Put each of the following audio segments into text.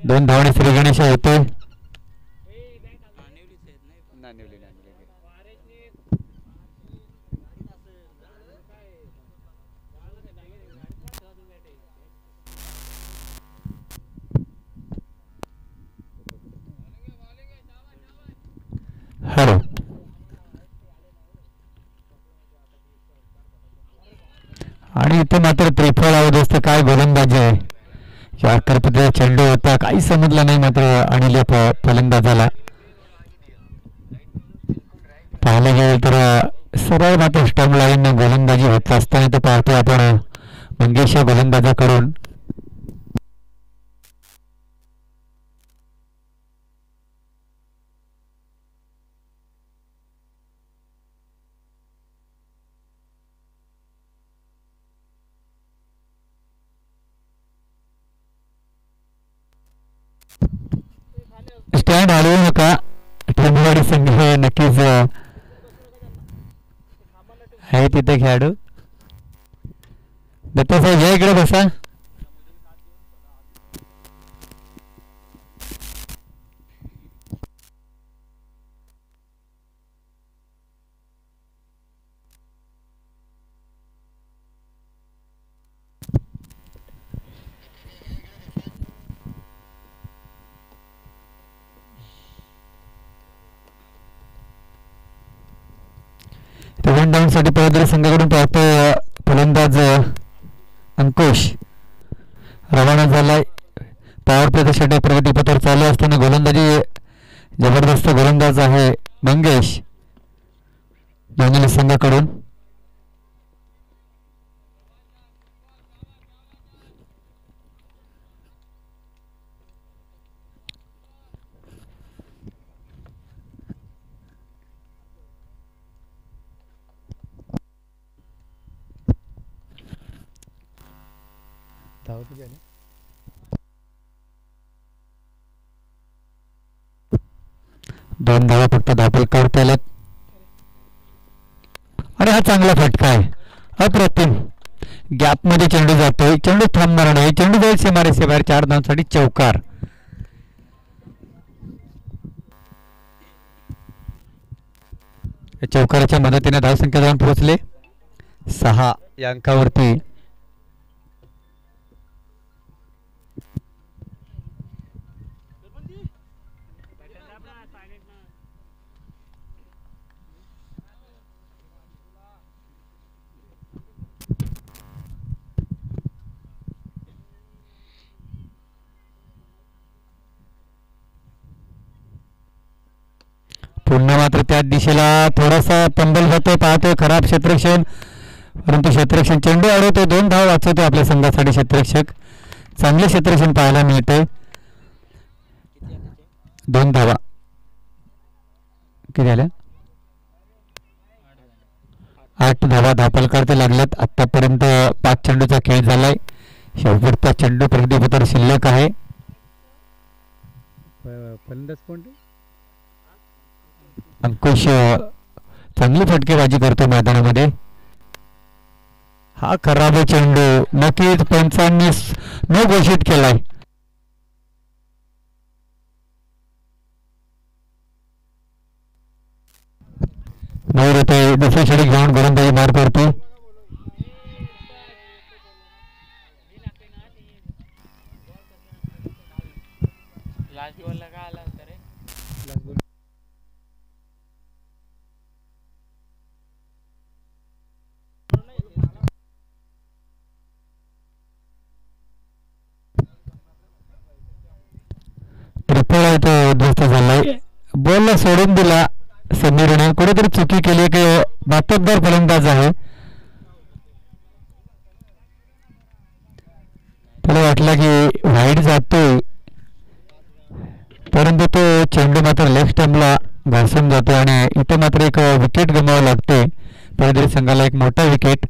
दोन धावणे श्री गणेश होते. हॅलो. आणि इथे मात्र त्रिफळ अवस्था काय गोलंदाजी आहे. या करपत्या चेंडू होता काही समजलं नाही मात्र अनिल फलंदाजाला. पाहायला गेलं तर सरळ मात्र स्टंप लाईन गोलंदाजी होत असताना तर पाहतो आपण मंगेश या गोलंदाजाकडून. स्टँड हलवू नका. टेंबुवाडी संघ नक्कीच आहे तिथे खेळाडू. दत्तासाहेब या इकडे बसा. वन डाऊन साठी पदरी संघाकडून पाहतो फलंदाज अंकुश रवाना झालाय. पॉवर प्लेच्या षटक प्रगतीपथावर चालू असताना गोलंदाजी जबरदस्त गोलंदाज आहे मंगेश मंगल संघाकडून. दोन धावा फक्त धापल करता आल्यात आणि हा चांगला फटका आहे. अप्रतिम गॅप मध्ये चेंडू जातोय. चेंडू थांबणार नाही. चेंडू जाईल सीमारेषे बाहेर. 4 धावांसाठी चौकार. चौकाराच्या मदतीने धावसंख्या जाऊन पोहोचले 6 या अंकावरती. पुन्हा मात्र त्याच दिशेला थोडासा पंबल होतोय. पाहतोय खराब क्षेत्ररक्षण परंतु क्षेत्ररक्षण चेंडू अडवतोय. 2 धाव वाचवतोय आपल्या संघासाठी क्षेत्ररक्षक. चांगले क्षेत्ररक्षण पाहायला मिळते. 2 धावा किती झाल्या. 8 धावा धापल करते लागल्यात. आतापर्यंत 5 चेंडूचा खेळ झालाय. शेवटचा चेंडू प्रगतीपथावर शिल्लक आहे. अंकुश चांगली फटकेबाजी करतो मैदानामध्ये. हा खराब चेंडू नक्कीच पंचांनी न घोषित केलाय. मयूर होते दुसरी षटक घेऊन गोलंदाजी मार करतो. उद्ध्वस्त झालाय. बॉलला सोडून दिला समीरने. कुठेतरी चुकी केली की मातब्बर फलंदाज आहे. त्याला वाटलं की वाईड जातोय परंतु तो चेंडू मात्र लेफ्ट स्टंपला घासून जातो आणि इथे मात्र एक विकेट गमावं लागते पदरी संघाला. एक मोठा विकेट.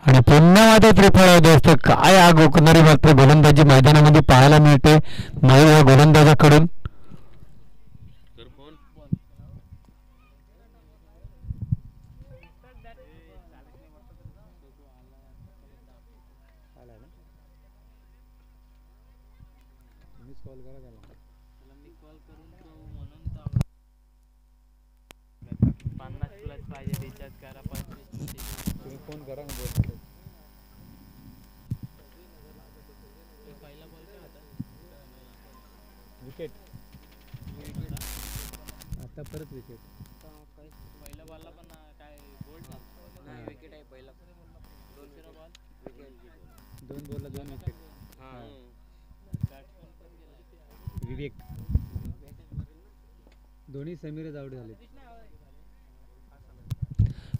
आणि पुन्हा मात्र त्रिफळ दोस्त काय आग ओकणारी मात्र गोलंदाजी मैदानामध्ये पाहायला मिळते मयूर या गोलंदाजाकडून. विकेट आता परत विकेट पहिला बॉलला पण काय बोल्ड नाही विकेट आहे पहिला दुसरा बॉल विकेट 2 बॉलला 2 विकेट. विवेक दोन्ही समीरच आउट झाले.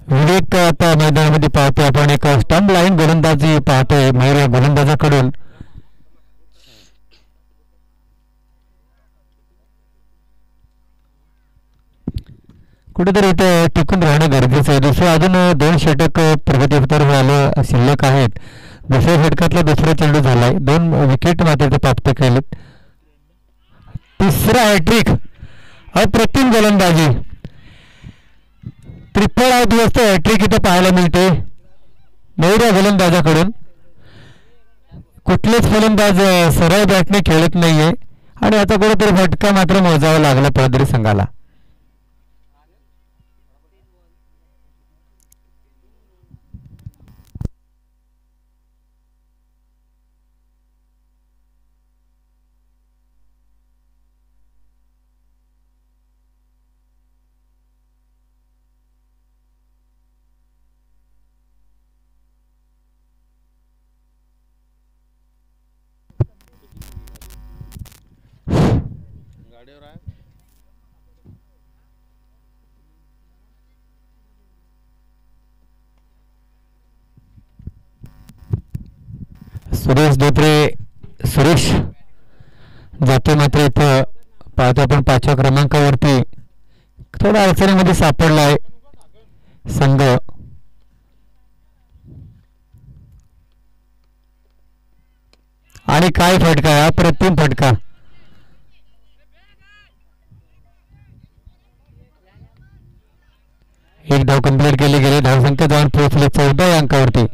विवेक आता मैदानामध्ये पाहतोय आपण एक स्टंप लाईन गोलंदाजी पाहतोय मयूर या गोलंदाजाकडून. कुठेतरी इथे टिकून राहणं गरजेचं आहे. दुसरं अजून 2 षटक प्रगतीपथावर व्हायला शिल्लक आहेत. दुसऱ्या षटकातला दुसरा चेंडू झालाय. 2 विकेट मात्र ते प्राप्त केलेत. तिसरा हॅट्रिक अप्रतिम गोलंदाजी त्रिफळ आउट हॅट्रिक इथे पाहायला मिळते मयूर या गोलंदाजाकडून. कुठलेच फलंदाज सरळ बॅटने खेळत नाहीये आणि आता कुठेतरी फटका मात्र मोजावा लागला पदरी संघाला. गाडीवर आहे सुरेश धोत्रे सुरेश जातो मात्र इथं पाहतो आपण 5व्या क्रमांकावरती थोडा अडचणीमध्ये सापडला आहे संघ. आणि काय फटका आहे अप्रतिम फटका. एक धाव कंप्लीट केली गेली. धावसंख्या जाऊन पोहोचले 14 अंकावरती.